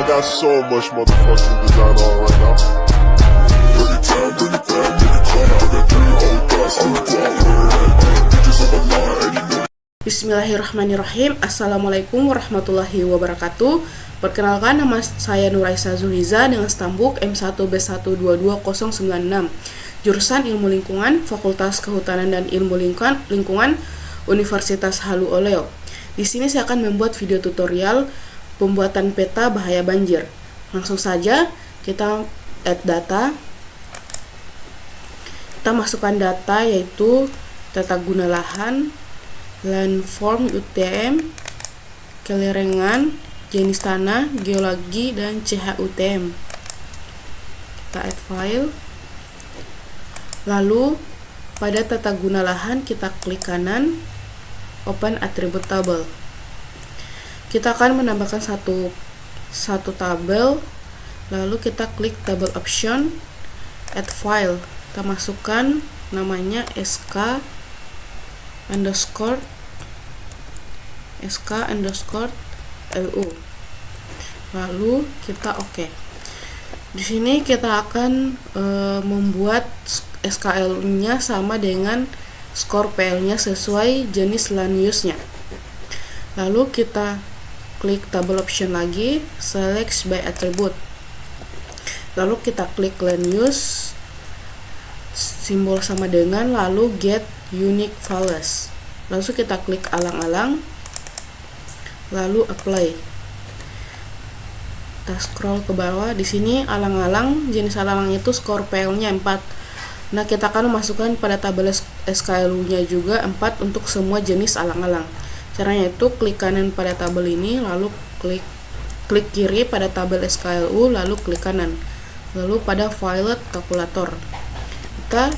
got so much motherfucking design on right now. Bring it down, bring it down, bring it down. I got 3 old guys, I'm the bitches on my line, and you know. Bismillahirrahmanirrahim. Assalamualaikum warahmatullahi wabarakatuh. Perkenalkan, nama saya Nuraisa Zuliza dengan stambuk M1B122096, jurusan Ilmu Lingkungan, Fakultas Kehutanan dan Ilmu Lingkungan, Universitas Halu Oleo. Di sini saya akan membuat video tutorial pembuatan peta bahaya banjir. Langsung saja kita add data. Kita masukkan data yaitu tata guna lahan, landform UTM, kelerengan, jenis tanah, geologi, dan CHUTM. Kita add file. Lalu pada tata guna lahan kita klik kanan, open attribute table. Kita akan menambahkan satu tabel. Lalu kita klik table option, add file. Kita masukkan namanya sk underscore lu. Lalu kita oke. Di sini kita akan membuat SKL-nya sama dengan skor PL-nya sesuai jenis land use-nya. Lalu kita klik table option lagi, select by attribute. Lalu kita klik land use, simbol sama dengan, lalu get unique values. Lalu kita klik alang-alang, lalu apply. Kita scroll ke bawah. Di sini alang-alang, jenis alang-alang itu skor PL-nya 4. Nah, kita akan memasukkan pada tabel SKLU-nya juga 4 untuk semua jenis alang-alang. Caranya itu klik kanan pada tabel ini, lalu klik kiri pada tabel SKLU, lalu klik kanan. Lalu pada violet kalkulator. Kita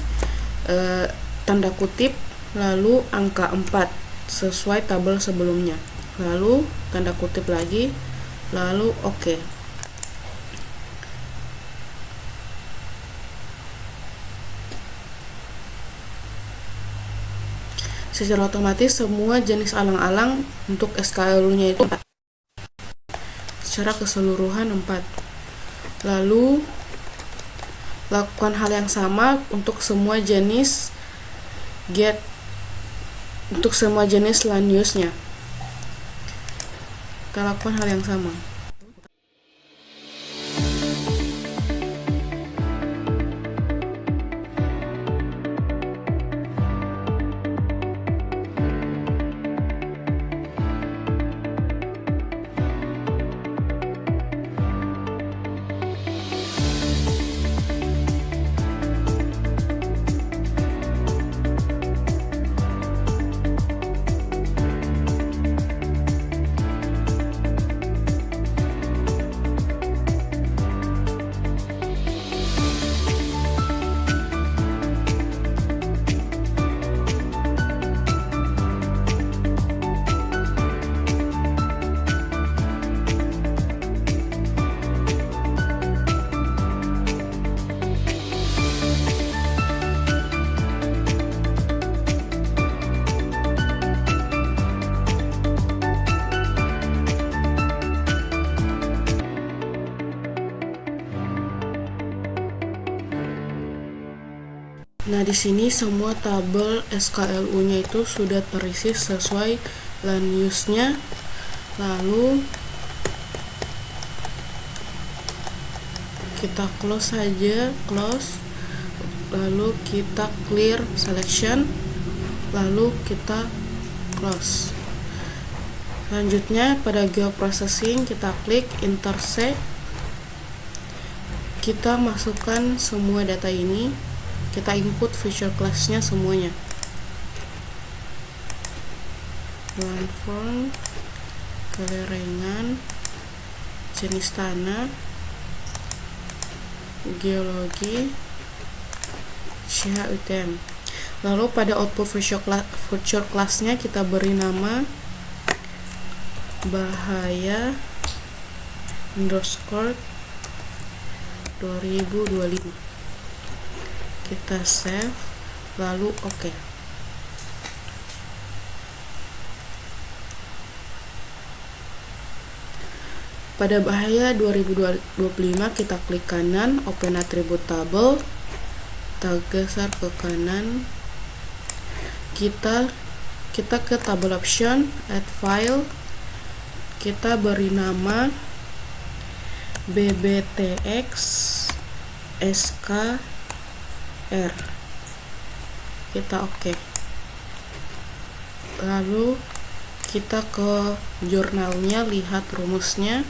tanda kutip, lalu angka 4 sesuai tabel sebelumnya. Lalu tanda kutip lagi, lalu oke. Secara otomatis semua jenis alang-alang untuk SKLU-nya itu 4. Secara keseluruhan 4. Lalu lakukan hal yang sama untuk semua jenis untuk semua jenis land use-nya. Kita lakukan hal yang sama. Nah, di sini semua tabel SKLU-nya itu sudah terisi sesuai land use-nya. Lalu kita close saja, close. Lalu kita clear selection. Lalu kita close. Selanjutnya pada geoprocessing kita klik intersect. Kita masukkan semua data ini. Kita input feature class-nya semuanya. Landform, kelerengan, jenis tanah, geologi, CHUTM. Lalu pada output feature class-nya kita beri nama bahaya underscore 2025. Kita save, lalu oke. Pada bahaya 2025 kita klik kanan, open attribute table, kita geser ke kanan, kita ke table option, add file, kita beri nama bbtx skr, kita oke. Lalu kita ke jurnalnya, lihat rumusnya.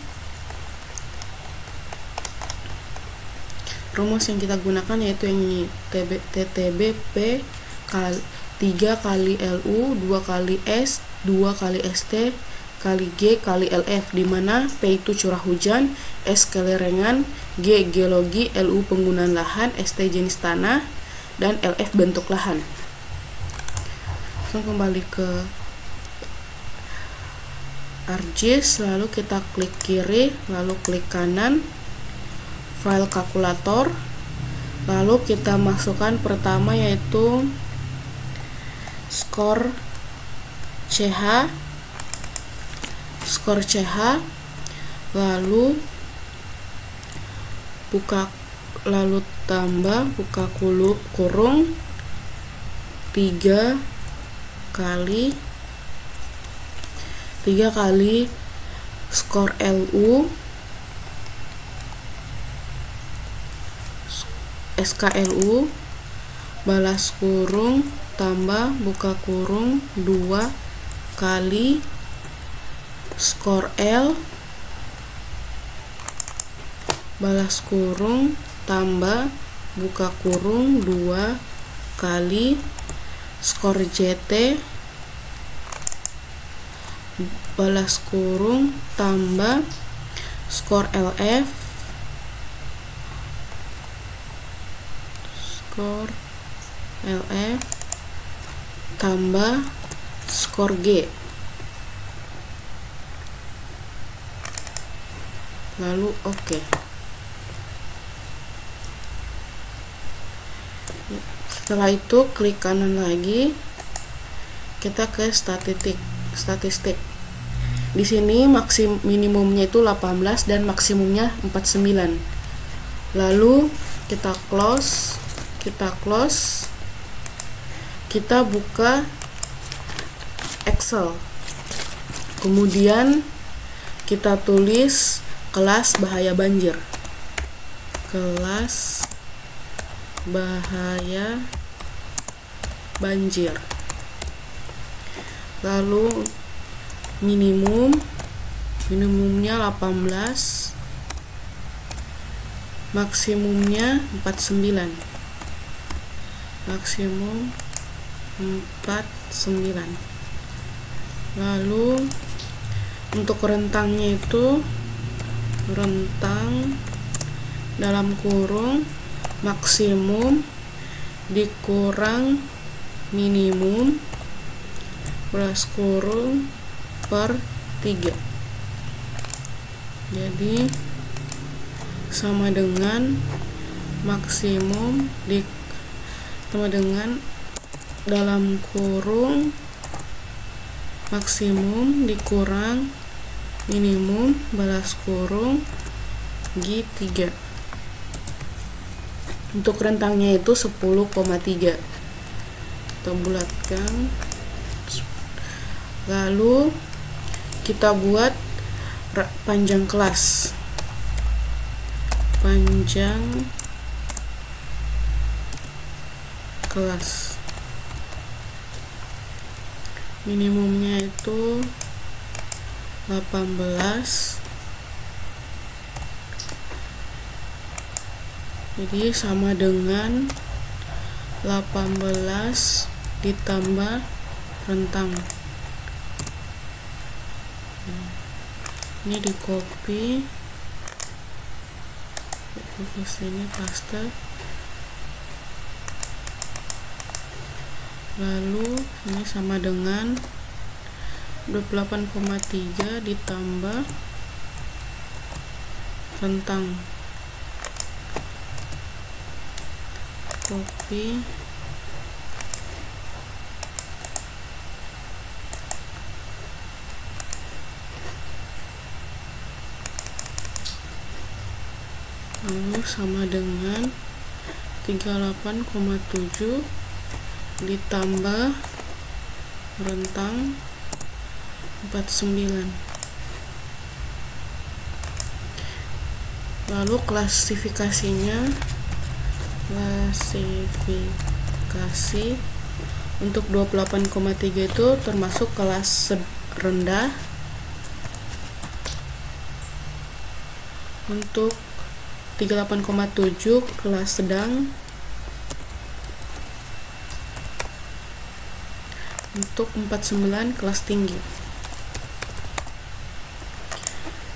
Rumus yang kita gunakan yaitu yang ini, TTB-P 3 kali LU 2 kali S 2 kali ST kali G kali LF, di mana P itu curah hujan, S kelerengan, G geologi, LU penggunaan lahan, ST jenis tanah, dan LF bentuk lahan. Langsung kembali ke ArcGIS, lalu kita klik kiri, lalu klik kanan, file kalkulator, lalu kita masukkan pertama yaitu skor CH, lalu tambah buka kurung 3 kali skor LU SKLU balas kurung tambah buka kurung 2 kali skor L balas kurung tambah buka kurung 2 kali skor JT balas kurung tambah skor LF tambah skor G, lalu oke. Setelah itu klik kanan lagi, kita ke statistik. Di sini minimumnya itu 18 dan maksimumnya 49. Lalu kita close, kita buka Excel. Kemudian kita tulis kelas bahaya banjir. Kelas bahaya banjir. Lalu minimumnya 18, maksimumnya 49. Lalu untuk rentangnya itu rentang dalam kurung maksimum dikurang minimum balas kurung per 3, jadi sama dengan maksimum sama dengan dalam kurung maksimum dikurang minimum balas kurung G3. Untuk rentangnya itu 10,3. Kita bulatkan. Lalu kita buat panjang kelas. Panjang kelas. Minimumnya itu 18. Jadi sama dengan 18 ditambah rentang. Ini di copy ke sini, paste. Lalu ini sama dengan 28,3 ditambah rentang. Copy. lalu sama dengan 38,7 ditambah rentang 49. Lalu klasifikasi untuk 28,3 itu termasuk kelas rendah. Untuk 38,7 kelas sedang. Untuk 49 kelas tinggi.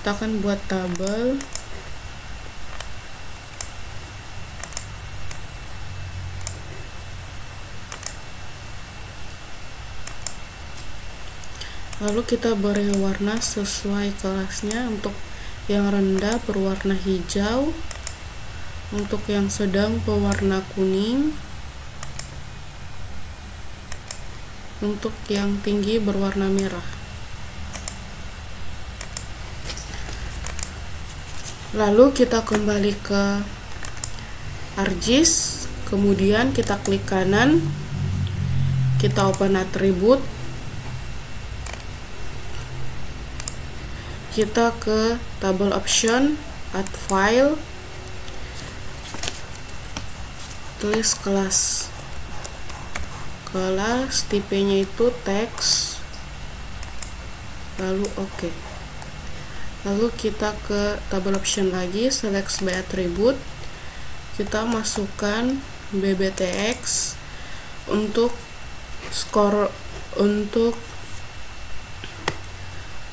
Kita akan buat tabel. Lalu kita beri warna sesuai kelasnya. Untuk yang rendah berwarna hijau, untuk yang sedang berwarna kuning, untuk yang tinggi berwarna merah. Lalu kita kembali ke ArcGIS, kemudian kita klik kanan, kita open atribut, kita ke table option, add file, tulis kelas, tipenya itu teks, lalu oke. Lalu kita ke table option lagi, select by attribute, kita masukkan bbtx untuk skor untuk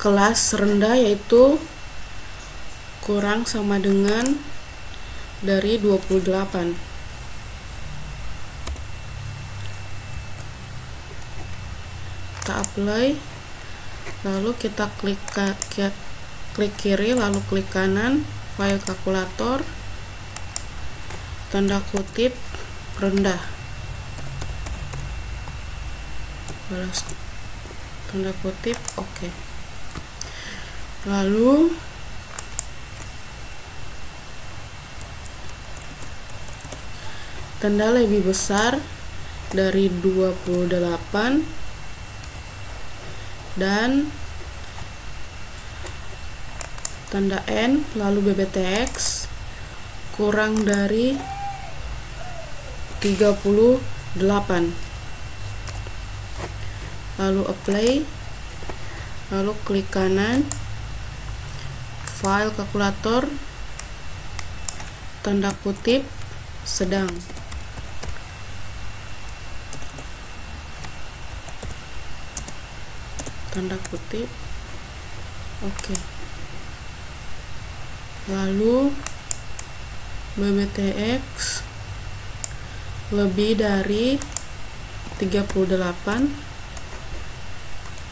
kelas rendah, yaitu kurang sama dengan dari 28. Kita apply, lalu kita klik kiri, lalu klik kanan, file kalkulator, tanda kutip rendah, balas tanda kutip oke. Lalu tanda lebih besar dari 28 dan tanda N, lalu bbtx kurang dari 38, lalu apply, lalu klik kanan, file kalkulator, tanda kutip sedang, tanda kutip oke. Lalu bbtx lebih dari 38,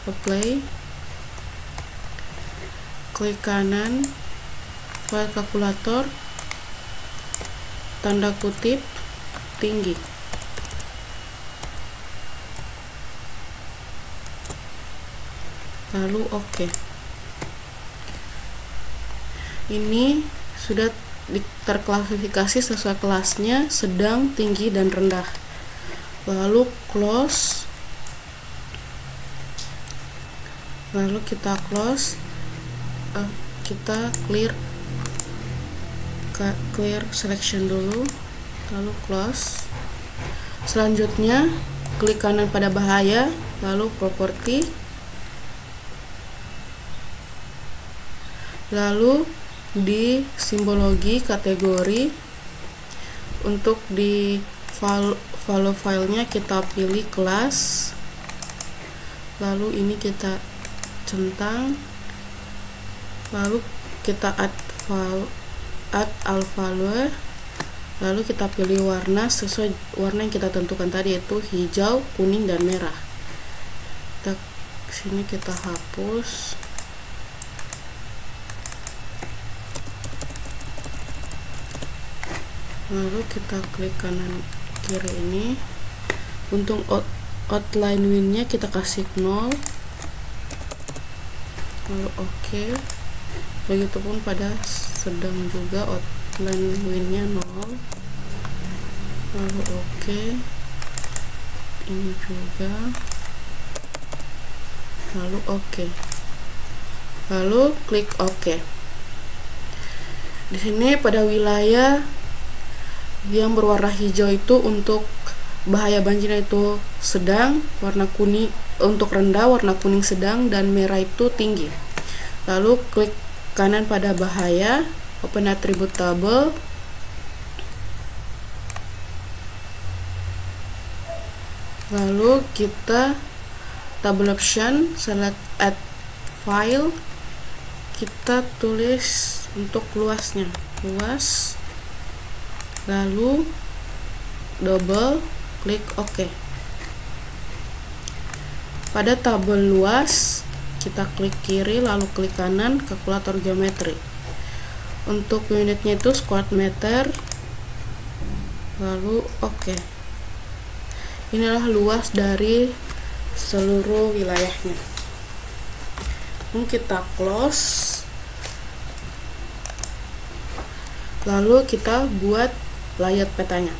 apply, klik kanan, file kalkulator, tanda kutip tinggi, lalu oke. Ini sudah terklasifikasi sesuai kelasnya, sedang, tinggi, dan rendah. Lalu close, lalu kita close, kita clear selection dulu, lalu close. Selanjutnya klik kanan pada bahaya, lalu properti, lalu di simbologi kategori, untuk di follow filenya kita pilih kelas, lalu ini kita centang, lalu kita add all value, lalu kita pilih warna sesuai warna yang kita tentukan tadi, yaitu hijau, kuning, dan merah. Sini kita hapus, lalu kita klik kanan kiri ini. Untuk outline win-nya kita kasih 0, lalu oke. Begitupun pada sedang juga width-nya 0, lalu oke. Ini juga, lalu oke, lalu klik oke. Di sini pada wilayah yang berwarna hijau itu untuk bahaya banjir itu sedang, warna kuning untuk rendah, warna kuning sedang, dan merah itu tinggi. Lalu klik kanan pada bahaya, open attribute table, lalu kita table option, select add file, kita tulis untuk luasnya, luas, lalu double klik OK. Pada tabel luas kita klik kiri lalu klik kanan kalkulator geometri. Untuk unitnya itu square meter, lalu OK. Inilah luas dari seluruh wilayahnya. Kita close, lalu kita buat layout petanya.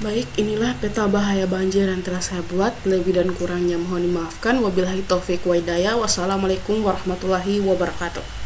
Baik, inilah peta bahaya banjir yang telah saya buat. Lebih dan kurangnya mohon dimaafkan. Wabillahi taufik wa hidayah. Wassalamualaikum warahmatullahi wabarakatuh.